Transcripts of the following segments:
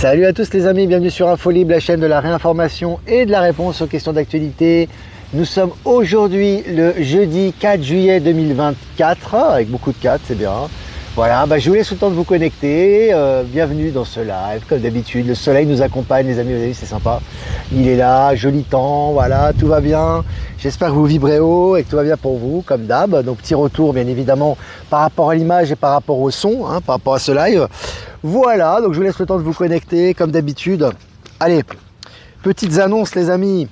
Salut à tous les amis, bienvenue sur Infolib, la chaîne de la réinformation et de la réponse aux questions d'actualité. Nous sommes aujourd'hui le jeudi 4 juillet 2024, avec beaucoup de 4, c'est bien. Voilà, je vous laisse le temps de vous connecter. Bienvenue dans ce live, comme d'habitude. Le soleil nous accompagne, les amis, vous avez vu, c'est sympa. Il est là, joli temps, voilà, tout va bien. J'espère que vous vibrez haut et que tout va bien pour vous, comme d'hab. Donc, petit retour, bien évidemment, par rapport à l'image et par rapport au son, par rapport à ce live. Voilà, donc je vous laisse le temps de vous connecter, comme d'habitude. Allez, petites annonces, les amis.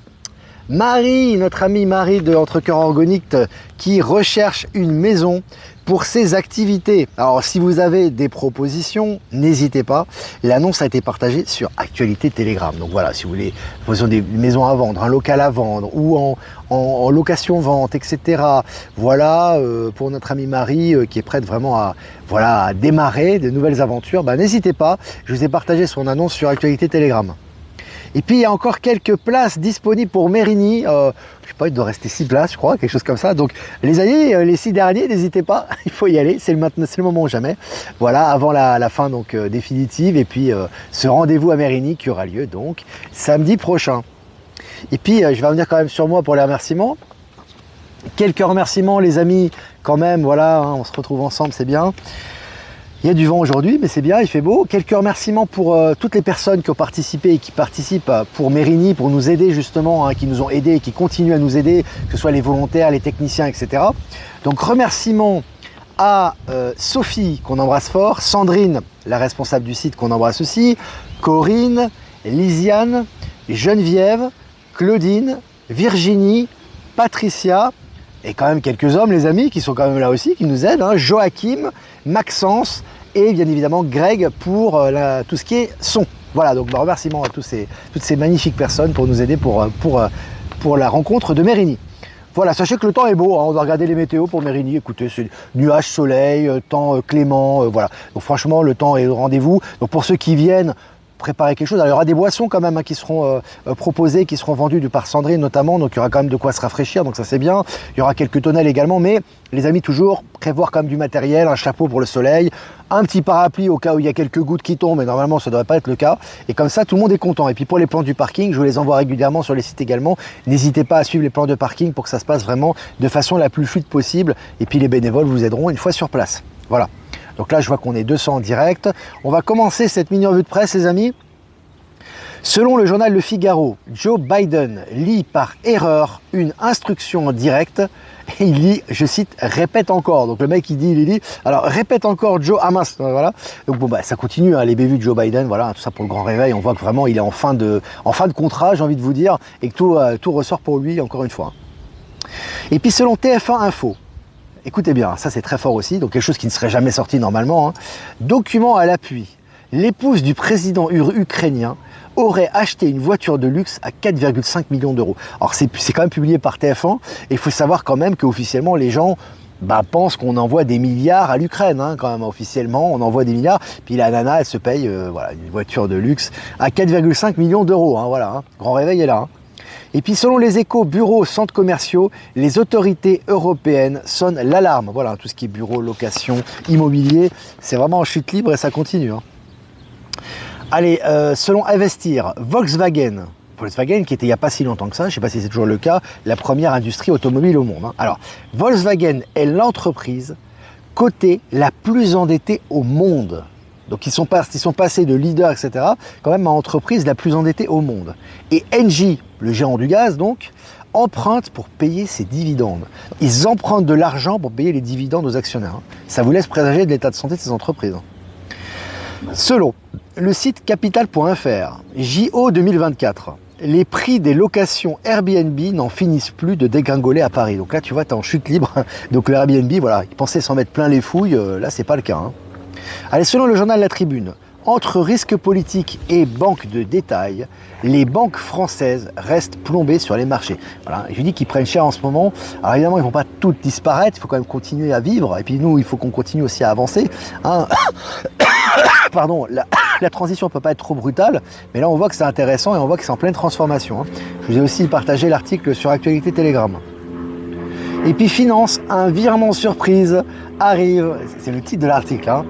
Marie, notre amie Marie de Entre Cœurs Organiques, qui recherche une maison pour ses activités. Alors, si vous avez des propositions, n'hésitez pas. L'annonce a été partagée sur Actualité Telegram. Donc voilà, si vous voulez, vous avez des maisons à vendre, un local à vendre ou en location-vente, etc. Voilà, pour notre amie Marie qui est prête vraiment à démarrer de nouvelles aventures, n'hésitez pas. Je vous ai partagé son annonce sur Actualité Telegram. Et puis il y a encore quelques places disponibles pour Mérigny. Je sais pas, il doit rester 6 places, je crois, quelque chose comme ça. Donc les amis, les 6 derniers, n'hésitez pas, il faut y aller, c'est le moment ou jamais. Voilà, avant la fin donc définitive. Et puis ce rendez-vous à Mérigny qui aura lieu donc samedi prochain. Et puis je vais revenir quand même sur moi pour les remerciements. Quelques remerciements les amis, quand même, voilà, on se retrouve ensemble, c'est bien. Il y a du vent aujourd'hui, mais c'est bien, il fait beau. Quelques remerciements pour toutes les personnes qui ont participé et qui participent pour Mérigny, pour nous aider justement, qui nous ont aidés et qui continuent à nous aider, que ce soit les volontaires, les techniciens, etc. Donc remerciements à Sophie, qu'on embrasse fort, Sandrine, la responsable du site, qu'on embrasse aussi, Corinne, Lisiane, Geneviève, Claudine, Virginie, Patricia, et quand même quelques hommes, les amis, qui sont quand même là aussi, qui nous aident, Joachim, Maxence et bien évidemment Greg pour tout ce qui est son. Voilà, donc remerciements à toutes ces magnifiques personnes pour nous aider pour la rencontre de Mérigny. Voilà, sachez que le temps est beau, on va regarder les météos pour Mérigny, écoutez, c'est nuages, soleil, temps clément, voilà. Donc franchement, le temps est au rendez-vous. Donc pour ceux qui viennent, préparer quelque chose. Alors, il y aura des boissons quand même qui seront proposées, qui seront vendues par Sandrine notamment, donc il y aura quand même de quoi se rafraîchir, donc ça c'est bien. Il y aura quelques tonnelles également, mais les amis, toujours prévoir quand même du matériel, un chapeau pour le soleil, un petit parapluie au cas où il y a quelques gouttes qui tombent, mais normalement ça ne devrait pas être le cas. Et comme ça, tout le monde est content. Et puis pour les plans du parking, je vous les envoie régulièrement sur les sites également. N'hésitez pas à suivre les plans de parking pour que ça se passe vraiment de façon la plus fluide possible. Et puis les bénévoles vous aideront une fois sur place. Voilà. Donc là, je vois qu'on est 200 en direct. On va commencer cette mini-revue de presse, les amis. Selon le journal Le Figaro, Joe Biden lit par erreur une instruction en direct. Et il lit, je cite, répète encore. Donc le mec il dit, alors répète encore Joe Hamas. Voilà. Donc bon ça continue, les bévues de Joe Biden, voilà, tout ça pour le grand réveil. On voit que vraiment il est en fin de contrat, j'ai envie de vous dire, et que tout ressort pour lui encore une fois. Et puis selon TF1 Info. Écoutez bien, ça c'est très fort aussi, donc quelque chose qui ne serait jamais sorti normalement. Document à l'appui, l'épouse du président ukrainien aurait acheté une voiture de luxe à 4,5 millions d'euros. Alors c'est quand même publié par TF1, et il faut savoir quand même qu'officiellement les gens pensent qu'on envoie des milliards à l'Ukraine, quand même officiellement on envoie des milliards, puis la nana elle se paye voilà, une voiture de luxe à 4,5 millions d'euros, voilà, grand réveil est là. Et puis selon les Échos, bureaux, centres commerciaux, les autorités européennes sonnent l'alarme. Voilà, tout ce qui est bureau, location, immobilier, c'est vraiment en chute libre et ça continue. Allez, selon Investir, Volkswagen qui était il n'y a pas si longtemps que ça, je ne sais pas si c'est toujours le cas, la première industrie automobile au monde. Alors, Volkswagen est l'entreprise cotée la plus endettée au monde. Donc ils sont passés de leader, etc., quand même à entreprise la plus endettée au monde. Et Engie, le géant du gaz donc, emprunte pour payer ses dividendes. Ils empruntent de l'argent pour payer les dividendes aux actionnaires. Ça vous laisse présager de l'état de santé de ces entreprises. Selon le site capital.fr, JO 2024, les prix des locations Airbnb n'en finissent plus de dégringoler à Paris. Donc là, tu vois, tu es en chute libre. Donc le Airbnb, voilà, ils pensaient s'en mettre plein les fouilles. Là, c'est pas le cas. Allez, selon le journal La Tribune, entre risques politiques et banques de détail, les banques françaises restent plombées sur les marchés. Voilà, je dis qu'ils prennent cher en ce moment. Alors évidemment, ils ne vont pas toutes disparaître, il faut quand même continuer à vivre. Et puis nous, il faut qu'on continue aussi à avancer. Pardon, la transition ne peut pas être trop brutale, mais là on voit que c'est intéressant et on voit que c'est en pleine transformation. Je vous ai aussi partagé l'article sur Actualité Telegram. Et puis finance, un virement surprise arrive, c'est le titre de l'article,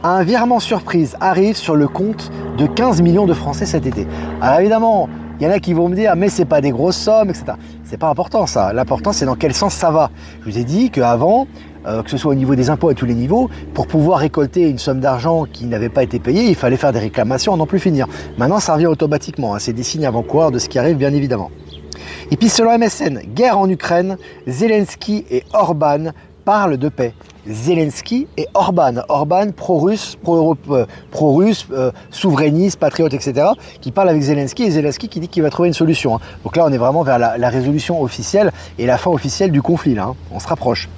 Un virement surprise arrive sur le compte de 15 millions de Français cet été. Alors évidemment, il y en a qui vont me dire, mais c'est pas des grosses sommes, etc. C'est pas important ça. L'important, c'est dans quel sens ça va. Je vous ai dit qu'avant, que ce soit au niveau des impôts à tous les niveaux, pour pouvoir récolter une somme d'argent qui n'avait pas été payée, il fallait faire des réclamations à n'en plus finir. Maintenant, ça revient automatiquement. Hein. C'est des signes avant-coureurs de ce qui arrive, bien évidemment. Et puis, selon MSN, guerre en Ukraine, Zelensky et Orban parlent de paix. Zelensky et Orban pro-russe, souverainiste, patriote, etc., qui parle avec Zelensky, et Zelensky qui dit qu'il va trouver une solution. Hein. Donc là, on est vraiment vers la résolution officielle et la fin officielle du conflit, là, hein. On se rapproche.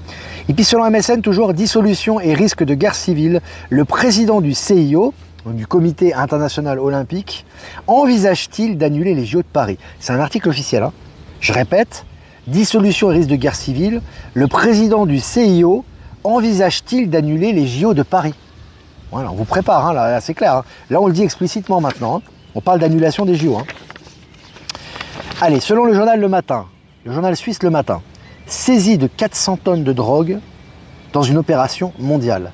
Et puis selon MSN, toujours dissolution et risque de guerre civile, le président du CIO, du Comité international olympique, envisage-t-il d'annuler les JO de Paris? C'est un article officiel, hein. Je répète, dissolution et risque de guerre civile, le président du CIO envisage-t-il d'annuler les JO de Paris? Voilà, on vous prépare, hein, là c'est clair. Hein. Là, on le dit explicitement maintenant. Hein. On parle d'annulation des JO. Hein. Allez, selon le journal Le Matin, le journal suisse Le Matin, saisie de 400 tonnes de drogue dans une opération mondiale.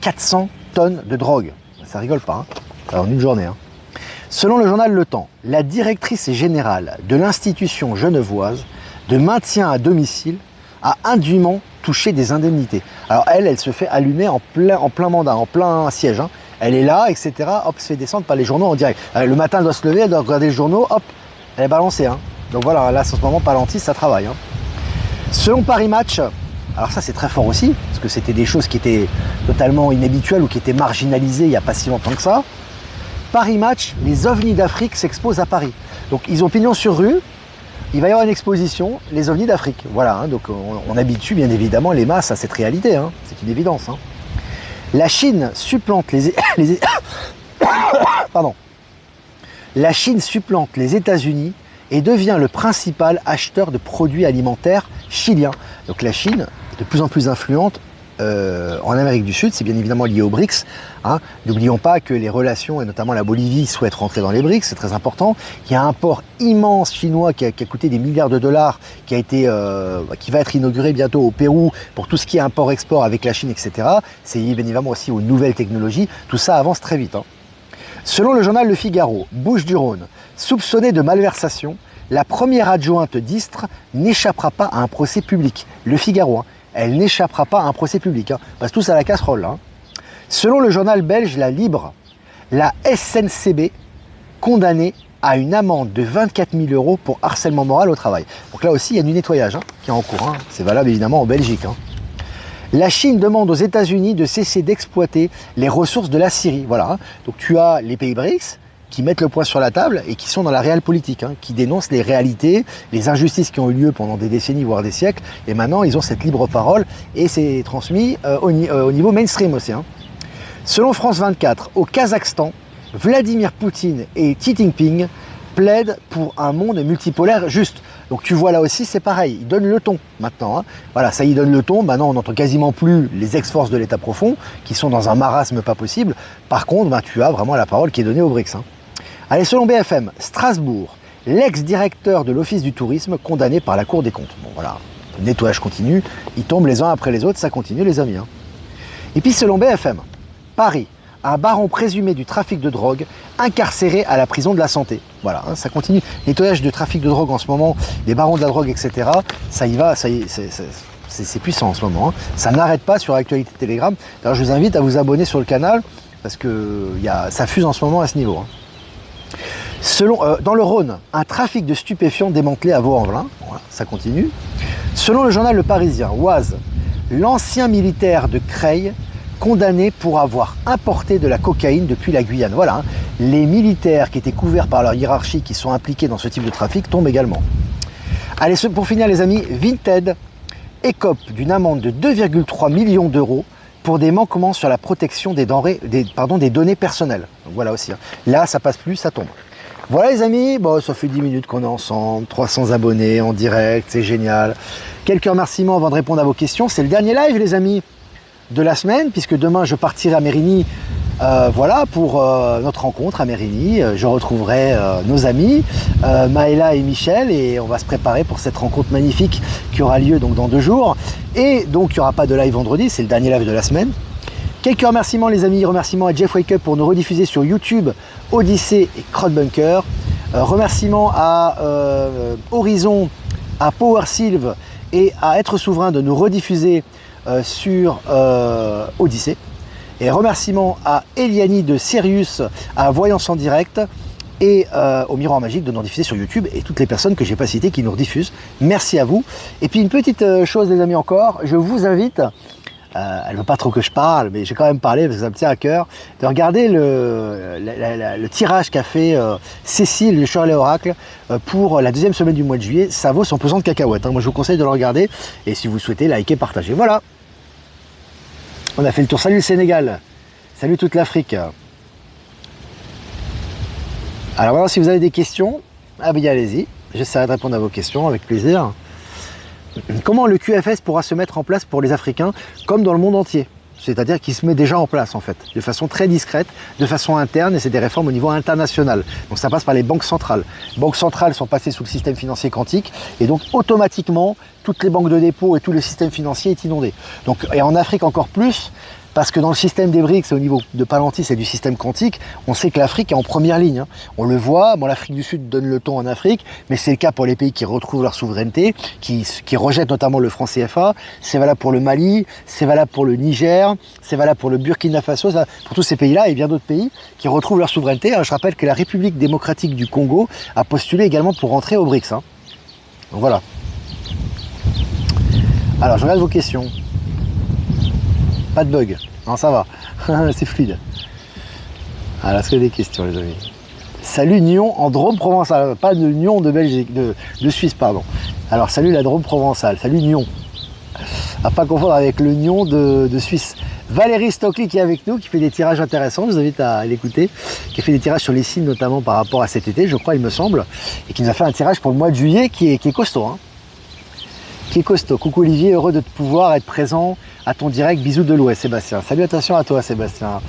400 tonnes de drogue. Ça rigole pas, hein. En une journée. Hein. Selon le journal Le Temps, la directrice générale de l'institution genevoise de maintien à domicile a indûment touché des indemnités. Alors elle se fait allumer en plein mandat, en plein siège. Hein. Elle est là, etc. Hop, se fait descendre par les journaux en direct. Le matin, elle doit se lever, elle doit regarder les journaux, hop, elle est balancée. Hein. Donc voilà, là, en ce moment, Palantis, ça travaille. Hein. Selon Paris Match, alors ça c'est très fort aussi, parce que c'était des choses qui étaient totalement inhabituelles ou qui étaient marginalisées il n'y a pas si longtemps que ça. Paris Match, les ovnis d'Afrique s'exposent à Paris. Donc ils ont pignon sur rue. Il va y avoir une exposition, les ovnis d'Afrique. Voilà, hein, donc on habitue bien évidemment les masses à cette réalité, hein, c'est une évidence. Hein. La Chine supplante Pardon. La Chine supplante les États-Unis et devient le principal acheteur de produits alimentaires chiliens. Donc la Chine est de plus en plus influente en Amérique du Sud, c'est bien évidemment lié aux BRICS. Hein. N'oublions pas que les relations, et notamment la Bolivie, souhaite rentrer dans les BRICS, c'est très important. Il y a un port immense chinois qui a coûté des milliards de dollars, qui va être inauguré bientôt au Pérou pour tout ce qui est import-export avec la Chine, etc. C'est lié bien évidemment aussi aux nouvelles technologies. Tout ça avance très vite. Hein. Selon le journal Le Figaro, Bouches-du-Rhône, soupçonnée de malversation, la première adjointe d'Istres n'échappera pas à un procès public. Le Figaro, hein. Elle n'échappera pas à un procès public. Hein. On passe tous à la casserole. Hein. Selon le journal belge La Libre, la SNCB condamnée à une amende de 24 000 € pour harcèlement moral au travail. Donc là aussi, il y a du nettoyage hein, qui est en cours. Hein. C'est valable évidemment en Belgique. Hein. La Chine demande aux États-Unis de cesser d'exploiter les ressources de la Syrie. Voilà. Hein. Donc tu as les pays BRICS qui mettent le poing sur la table et qui sont dans la réelle politique, hein, qui dénoncent les réalités, les injustices qui ont eu lieu pendant des décennies, voire des siècles, et maintenant ils ont cette libre parole et c'est transmis au niveau mainstream aussi. Hein. Selon France 24, au Kazakhstan, Vladimir Poutine et Xi Jinping plaident pour un monde multipolaire juste. Donc tu vois là aussi c'est pareil, ils donnent le ton maintenant. Hein. Voilà, ça y donne le ton, maintenant on n'entend quasiment plus les ex-forces de l'État profond qui sont dans un marasme pas possible. Par contre, tu as vraiment la parole qui est donnée aux BRICS. Hein. Allez, selon BFM, Strasbourg, l'ex-directeur de l'Office du tourisme condamné par la Cour des comptes. Bon voilà, le nettoyage continue, ils tombent les uns après les autres, ça continue les amis. Hein. Et puis selon BFM, Paris, un baron présumé du trafic de drogue incarcéré à la prison de la Santé. Voilà, hein, ça continue. Nettoyage de trafic de drogue en ce moment, les barons de la drogue, etc. Ça y va, ça y est, c'est puissant en ce moment. Hein. Ça n'arrête pas sur Actualité Télégramme. Alors je vous invite à vous abonner sur le canal parce que ça fuse en ce moment à ce niveau. Hein. Dans le Rhône, un trafic de stupéfiants démantelé à Vaux-en-Velin. Voilà, ça continue. Selon le journal Le Parisien, Oise, l'ancien militaire de Creil condamné pour avoir importé de la cocaïne depuis la Guyane. Voilà, hein. Les militaires qui étaient couverts par leur hiérarchie, qui sont impliqués dans ce type de trafic, tombent également. Allez, pour finir les amis, Vinted écope d'une amende de 2,3 millions d'euros pour des manquements sur la protection des données personnelles. Donc voilà aussi. Hein. Là, ça passe plus, ça tombe. Voilà les amis, bon, ça fait 10 minutes qu'on est ensemble, 300 abonnés en direct, c'est génial. Quelques remerciements avant de répondre à vos questions. C'est le dernier live les amis de la semaine, puisque demain je partirai à Mérigny voilà, pour notre rencontre à Mérigny. Je retrouverai nos amis, Maëla et Michel, et on va se préparer pour cette rencontre magnifique qui aura lieu donc dans 2 jours. Et donc il n'y aura pas de live vendredi, c'est le dernier live de la semaine. Quelques remerciements les amis, remerciements à Jeff Wake Up pour nous rediffuser sur YouTube, Odyssée et Crowdbunker. Remerciements à Horizon, à Power Sylve et à Être Souverain de nous rediffuser sur Odyssée. Et remerciements à Eliani de Sirius, à Voyance en direct et au Miroir Magique de nous rediffuser sur YouTube et toutes les personnes que j'ai pas citées qui nous rediffusent. Merci à vous. Et puis une petite chose les amis encore, je vous invite, elle veut pas trop que je parle, mais j'ai quand même parlé parce que ça me tient à cœur, de regarder le tirage qu'a fait Cécile de Shirley Oracle pour la deuxième semaine du mois de juillet. Ça vaut son pesant de cacahuètes. Hein. Moi je vous conseille de le regarder et si vous souhaitez, liker, partager. Voilà. On a fait le tour. Salut le Sénégal. Salut toute l'Afrique. Alors voilà, si vous avez des questions, ah bien allez-y. J'essaierai de répondre à vos questions avec plaisir. Comment le QFS pourra se mettre en place pour les Africains comme dans le monde entier? C'est-à-dire qu'il se met déjà en place en fait, de façon très discrète, de façon interne, et c'est des réformes au niveau international. Donc ça passe par les banques centrales. Les banques centrales sont passées sous le système financier quantique, et donc automatiquement, toutes les banques de dépôt et tout le système financier est inondé. Donc, et en Afrique encore plus, parce que dans le système des BRICS, au niveau de Palantir, c'est du système quantique, on sait que l'Afrique est en première ligne. Hein. On le voit, bon, l'Afrique du Sud donne le ton en Afrique, mais c'est le cas pour les pays qui retrouvent leur souveraineté, qui rejettent notamment le franc CFA. C'est valable pour le Mali, c'est valable pour le Niger, c'est valable pour le Burkina Faso, pour tous ces pays-là et bien d'autres pays qui retrouvent leur souveraineté. Alors, je rappelle que la République démocratique du Congo a postulé également pour rentrer au BRICS. Hein. Donc voilà. Alors, je regarde vos questions. Pas de bug. Non, ça va. C'est fluide. Alors, est-ce qu'il y a des questions, les amis? Salut Nyon en Drôme provençal. Pas de Nyon de Belgique, de Suisse, pardon. Alors, salut la Drôme provençale. Salut Nyon. À pas confondre avec le Nyon de Suisse. Valérie Stockley qui est avec nous, qui fait des tirages intéressants. Je vous invite à l'écouter. Qui a fait des tirages sur les signes, notamment par rapport à cet été, je crois, il me semble. Et qui nous a fait un tirage pour le mois de juillet qui est costaud. Hein. Qui est costaud. Coucou Olivier, heureux de pouvoir être présent à ton direct. Bisous de l'Ouest, Sébastien. Salutations à toi, Sébastien.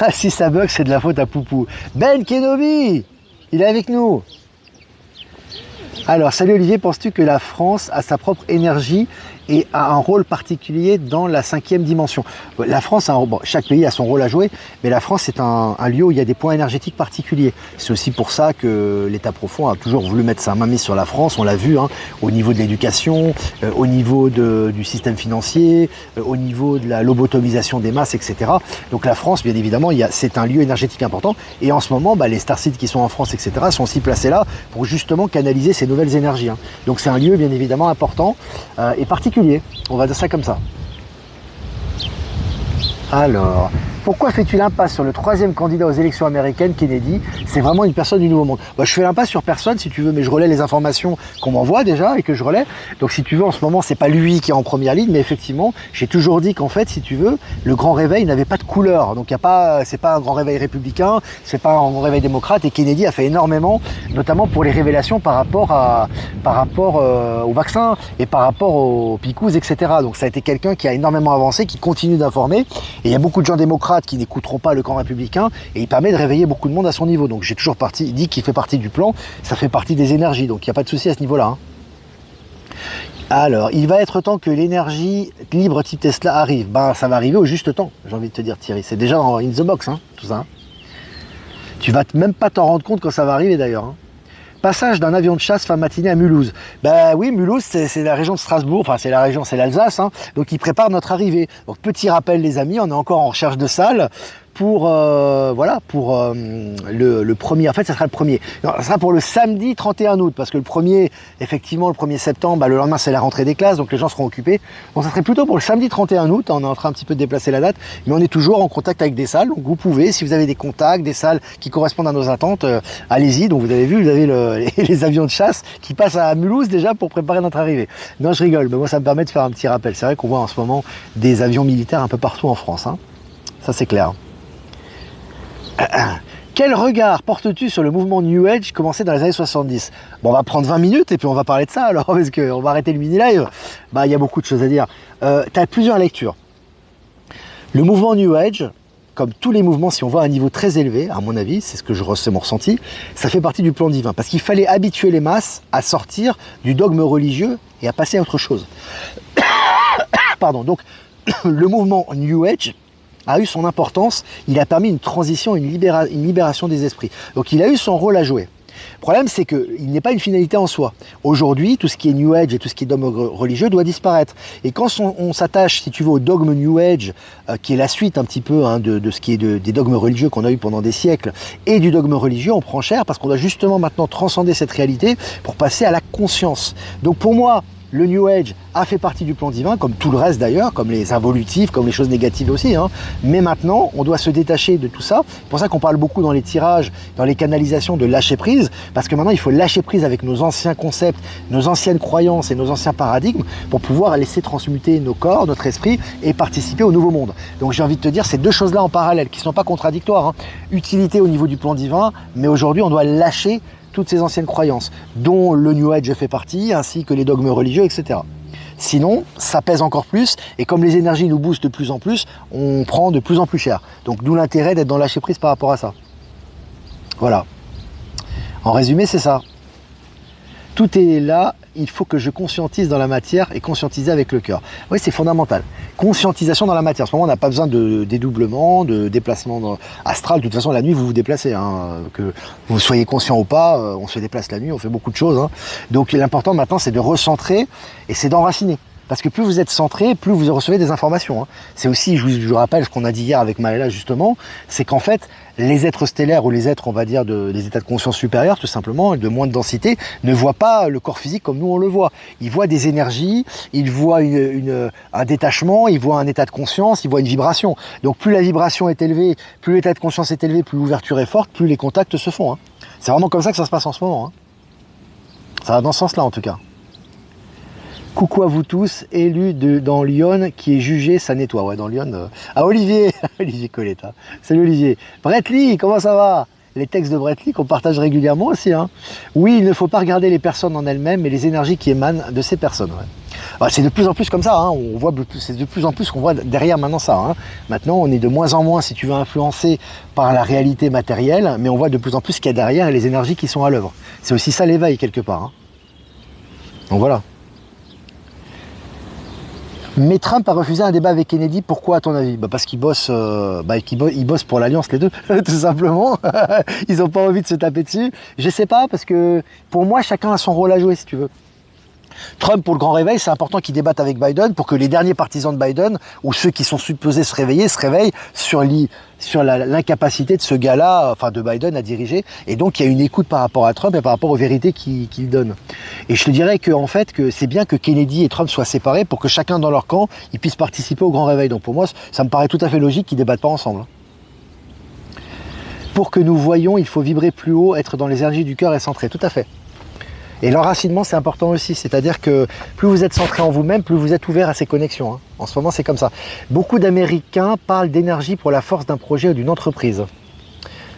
Ah, si ça bug, c'est de la faute à Poupou. Ben Kenobi, il est avec nous. Alors, salut Olivier, penses-tu que la France a sa propre énergie et a un rôle particulier dans la 5e dimension? La France, chaque pays a son rôle à jouer, mais la France c'est un lieu où il y a des points énergétiques particuliers. C'est aussi pour ça que l'État profond a toujours voulu mettre sa main mise sur la France, on l'a vu, hein, au niveau de l'éducation, au niveau du système financier, au niveau de la lobotomisation des masses, etc. Donc la France, bien évidemment, c'est un lieu énergétique important, et en ce moment, les Starseeds qui sont en France, etc., sont aussi placés là pour justement canaliser ces nouvelles énergies. Hein. Donc c'est un lieu, bien évidemment, important et particulier. On va dire ça comme ça. Alors, pourquoi fais-tu l'impasse sur le 3e candidat aux élections américaines, Kennedy? C'est vraiment une personne du Nouveau Monde. Je fais l'impasse sur personne, si tu veux, mais je relais les informations qu'on m'envoie déjà et que je relais. Donc, si tu veux, en ce moment, c'est pas lui qui est en première ligne, mais effectivement, j'ai toujours dit qu'en fait, si tu veux, le Grand Réveil n'avait pas de couleur. Donc, c'est pas un Grand Réveil républicain, c'est pas un Grand Réveil démocrate. Et Kennedy a fait énormément, notamment pour les révélations par rapport au vaccin et par rapport aux picous, etc. Donc, ça a été quelqu'un qui a énormément avancé, qui continue d'informer. Et il y a beaucoup de gens démocrates qui n'écouteront pas le camp républicain et il permet de réveiller beaucoup de monde à son niveau. Donc j'ai toujours dit qu'il fait partie du plan, ça fait partie des énergies, donc il n'y a pas de souci à ce niveau-là. Hein. Alors, il va être temps que l'énergie libre type Tesla arrive. Ça va arriver au juste temps, j'ai envie de te dire Thierry. C'est déjà in the box, hein, tout ça. Hein. Tu vas même pas t'en rendre compte quand ça va arriver d'ailleurs. Hein. Passage d'un avion de chasse fin matinée à Mulhouse. Oui, Mulhouse, c'est la région de Strasbourg, enfin c'est la région, c'est l'Alsace, hein, donc ils préparent notre arrivée. Donc petit rappel les amis, on est encore en recherche de salle pour le premier, en fait ça sera le premier. Non, ça sera pour le samedi 31 août, parce que le 1er septembre, le lendemain c'est la rentrée des classes, donc les gens seront occupés. Donc ça serait plutôt pour le samedi 31 août, on est en train un petit peu de déplacer la date, mais on est toujours en contact avec des salles, donc vous pouvez, si vous avez des contacts, des salles qui correspondent à nos attentes, allez-y. Donc vous avez vu, vous avez les avions de chasse qui passent à Mulhouse déjà pour préparer notre arrivée. Non, je rigole, mais moi ça me permet de faire un petit rappel. C'est vrai qu'on voit en ce moment des avions militaires un peu partout en France, hein. Ça c'est clair. Quel regard portes-tu sur le mouvement New Age commencé dans les années 70? On va prendre 20 minutes et puis on va parler de ça alors, parce qu'on va arrêter le mini-live. Il y a beaucoup de choses à dire. Tu as plusieurs lectures. Le mouvement New Age, comme tous les mouvements, si on va à un niveau très élevé, à mon avis, c'est mon ressenti, ça fait partie du plan divin. Parce qu'il fallait habituer les masses à sortir du dogme religieux et à passer à autre chose. Pardon, donc le mouvement New Age a eu son importance, il a permis une transition, une libération des esprits. Donc il a eu son rôle à jouer. Le problème, c'est qu'il n'est pas une finalité en soi. Aujourd'hui, tout ce qui est New Age et tout ce qui est dogme religieux doit disparaître. Et quand on s'attache, si tu veux, au dogme New Age, qui est la suite un petit peu de ce qui est des dogmes religieux qu'on a eu pendant des siècles, et du dogme religieux, on prend cher parce qu'on doit justement maintenant transcender cette réalité pour passer à la conscience. Donc pour moi, le New Age a fait partie du plan divin, comme tout le reste d'ailleurs, comme les involutifs, comme les choses négatives aussi. Mais maintenant, on doit se détacher de tout ça. C'est pour ça qu'on parle beaucoup dans les tirages, dans les canalisations de lâcher prise, parce que maintenant, il faut lâcher prise avec nos anciens concepts, nos anciennes croyances et nos anciens paradigmes pour pouvoir laisser transmuter nos corps, notre esprit et participer au nouveau monde. Donc j'ai envie de te dire, ces deux choses-là en parallèle, qui ne sont pas contradictoires. Utilité au niveau du plan divin, mais aujourd'hui, on doit lâcher toutes ces anciennes croyances, dont le New Age fait partie, ainsi que les dogmes religieux, etc. Sinon, ça pèse encore plus, et comme les énergies nous boostent de plus en plus, on prend de plus en plus cher. Donc d'où l'intérêt d'être dans le lâcher prise par rapport à ça. Voilà. En résumé, c'est ça. Tout est là, il faut que je conscientise dans la matière et conscientiser avec le cœur. Oui, c'est fondamental. Conscientisation dans la matière. En ce moment, on n'a pas besoin de dédoublement, de déplacement astral. De toute façon, la nuit, vous vous déplacez. Que vous soyez conscient ou pas, on se déplace la nuit, on fait beaucoup de choses. Donc l'important maintenant, c'est de recentrer et c'est d'enraciner. Parce que plus vous êtes centré, plus vous recevez des informations. C'est aussi, je vous rappelle ce qu'on a dit hier avec Maëla justement, c'est qu'en fait, les êtres stellaires ou les êtres, on va dire, des états de conscience supérieurs, tout simplement, de moins de densité, ne voient pas le corps physique comme nous on le voit. Ils voient des énergies, ils voient un détachement, ils voient un état de conscience, ils voient une vibration. Donc plus la vibration est élevée, plus l'état de conscience est élevé, plus l'ouverture est forte, plus les contacts se font. C'est vraiment comme ça que ça se passe en ce moment. Ça va dans ce sens-là en tout cas. Coucou à vous tous, élu dans Lyon qui est jugé, ça nettoie. Ouais, dans Lyon. Ah, Olivier, Olivier Coletta. Salut Olivier. Brett Lee, comment ça va? Les textes de Brett Lee qu'on partage régulièrement aussi. Oui, il ne faut pas regarder les personnes en elles-mêmes, mais les énergies qui émanent de ces personnes. Ouais. C'est de plus en plus comme ça. On voit, c'est de plus en plus qu'on voit derrière maintenant ça. Maintenant, on est de moins en moins, si tu veux, influencé par la réalité matérielle, mais on voit de plus en plus ce qu'il y a derrière et les énergies qui sont à l'œuvre. C'est aussi ça l'éveil quelque part. Donc voilà. Mais Trump a refusé un débat avec Kennedy, pourquoi à ton avis? Parce qu'ils bossent, ils bossent pour l'Alliance les deux, tout simplement. Ils n'ont pas envie de se taper dessus. Je sais pas, parce que pour moi, chacun a son rôle à jouer, si tu veux. Trump, pour le grand réveil, c'est important qu'il débatte avec Biden pour que les derniers partisans de Biden, ou ceux qui sont supposés se réveillent sur l'incapacité de ce gars-là, enfin de Biden, à diriger. Et donc, il y a une écoute par rapport à Trump et par rapport aux vérités qu'il donne. Et je te dirais que, en fait, que c'est bien que Kennedy et Trump soient séparés pour que chacun dans leur camp, ils puissent participer au grand réveil. Donc pour moi, ça me paraît tout à fait logique qu'ils ne débattent pas ensemble. Pour que nous voyions, il faut vibrer plus haut, être dans les énergies du cœur et centré. Tout à fait. Et l'enracinement, c'est important aussi, c'est-à-dire que plus vous êtes centré en vous-même, plus vous êtes ouvert à ces connexions. En ce moment, c'est comme ça. Beaucoup d'Américains parlent d'énergie pour la force d'un projet ou d'une entreprise.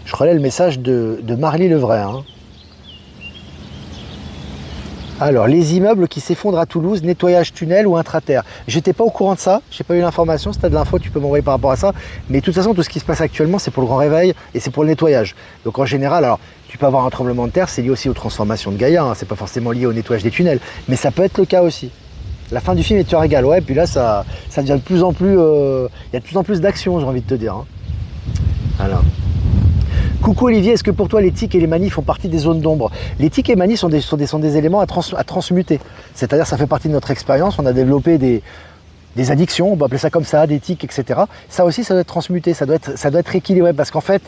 Je relais le message de Marly Levray. Alors, les immeubles qui s'effondrent à Toulouse, nettoyage tunnel ou intraterre. J'étais pas au courant de ça, j'ai pas eu l'information. Si tu as de l'info, tu peux m'envoyer par rapport à ça. Mais de toute façon, tout ce qui se passe actuellement, c'est pour le grand réveil et c'est pour le nettoyage. Donc en général, alors, tu peux avoir un tremblement de terre, c'est lié aussi aux transformations de Gaïa, c'est pas forcément lié au nettoyage des tunnels. Mais ça peut être le cas aussi. La fin du film est tu régales, ouais, puis là, ça devient de plus en plus... Il y a de plus en plus d'action, j'ai envie de te dire. Voilà. Coucou Olivier, est-ce que pour toi les tics et les manies font partie des zones d'ombre? Les tics et manies sont des éléments à transmuter. C'est-à-dire ça fait partie de notre expérience, on a développé des addictions, on peut appeler ça comme ça, des tics, etc. Ça aussi, ça doit être transmuté, ça doit être équilibré, parce qu'en fait,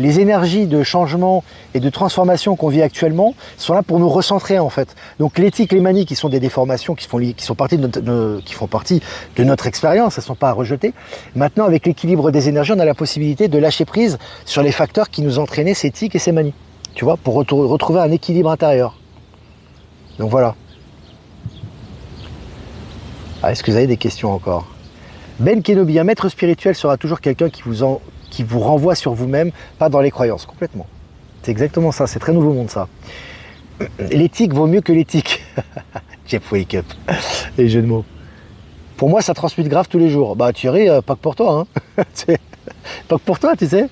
les énergies de changement et de transformation qu'on vit actuellement sont là pour nous recentrer en fait. Donc les tics, les manies qui sont des déformations qui font partie de notre expérience, elles ne sont pas à rejeter. Maintenant, avec l'équilibre des énergies, on a la possibilité de lâcher prise sur les facteurs qui nous entraînaient ces tics et ces manies. Tu vois, pour retrouver un équilibre intérieur. Donc voilà. Ah, est-ce que vous avez des questions encore? Ben Kenobi, un maître spirituel sera toujours quelqu'un qui vous renvoie sur vous-même, pas dans les croyances, complètement. C'est exactement ça, c'est très nouveau monde ça. L'éthique vaut mieux que l'éthique. Jeff Wake Up, les jeux de mots. Pour moi, ça transmute grave tous les jours. Bah Thierry, pas que pour toi, pas que pour toi, tu sais.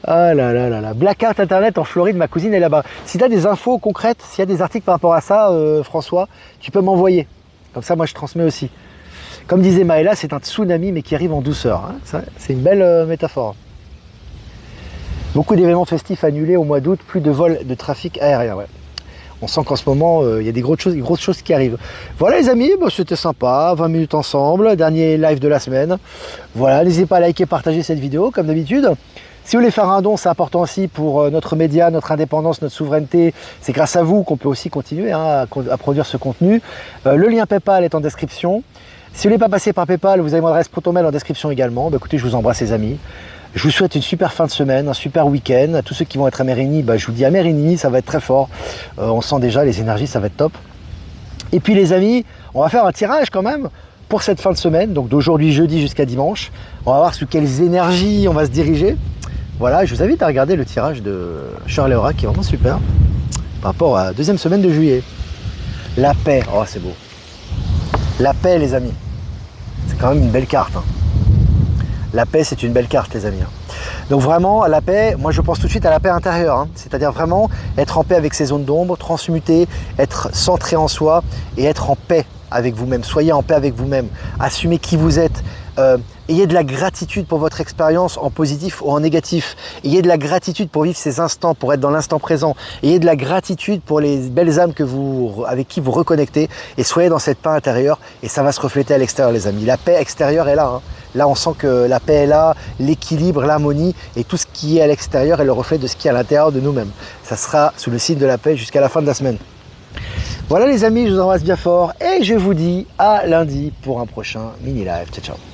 Ah là là là là. Blackout Internet en Floride, ma cousine est là-bas. Si tu as des infos concrètes, s'il y a des articles par rapport à ça, François, tu peux m'envoyer. Comme ça, moi, je transmets aussi. Comme disait Maëla, c'est un tsunami mais qui arrive en douceur. Hein. C'est une belle métaphore. Beaucoup d'événements festifs annulés au mois d'août, plus de vols de trafic aérien. Ouais. On sent qu'en ce moment, il y a des grosses choses qui arrivent. Voilà les amis, bon, c'était sympa, 20 minutes ensemble, dernier live de la semaine. Voilà, n'hésitez pas à liker, partager cette vidéo, comme d'habitude. Si vous voulez faire un don, c'est important aussi pour notre média, notre indépendance, notre souveraineté. C'est grâce à vous qu'on peut aussi continuer à produire ce contenu. Le lien PayPal est en description. Si vous ne voulez pas passer par PayPal, vous avez mon adresse Protonmail en description également. Bah, écoutez, je vous embrasse les amis. Je vous souhaite une super fin de semaine, un super week-end. À tous ceux qui vont être à Mérigny, je vous dis à Mérigny, ça va être très fort. On sent déjà les énergies, ça va être top. Et puis les amis, on va faire un tirage quand même pour cette fin de semaine, donc d'aujourd'hui jeudi jusqu'à dimanche. On va voir sous quelles énergies on va se diriger. Voilà, je vous invite à regarder le tirage de Shirley Aura qui est vraiment super par rapport à la deuxième semaine de juillet. La paix, oh c'est beau. La paix les amis, c'est quand même une belle carte. Hein. La paix, c'est une belle carte, les amis. Donc vraiment, la paix, moi je pense tout de suite à la paix intérieure. Hein. C'est-à-dire vraiment être en paix avec ses zones d'ombre, transmuter, être centré en soi et être en paix avec vous-même. Soyez en paix avec vous-même. Assumez qui vous êtes. Ayez de la gratitude pour votre expérience en positif ou en négatif. Ayez de la gratitude pour vivre ces instants, pour être dans l'instant présent. Ayez de la gratitude pour les belles âmes avec qui vous reconnectez. Et soyez dans cette paix intérieure et ça va se refléter à l'extérieur, les amis. La paix extérieure est là. Hein. Là, on sent que la paix est là, l'équilibre, l'harmonie et tout ce qui est à l'extérieur est le reflet de ce qui est à l'intérieur de nous-mêmes. Ça sera sous le signe de la paix jusqu'à la fin de la semaine. Voilà les amis, je vous embrasse bien fort et je vous dis à lundi pour un prochain mini live. Ciao, ciao.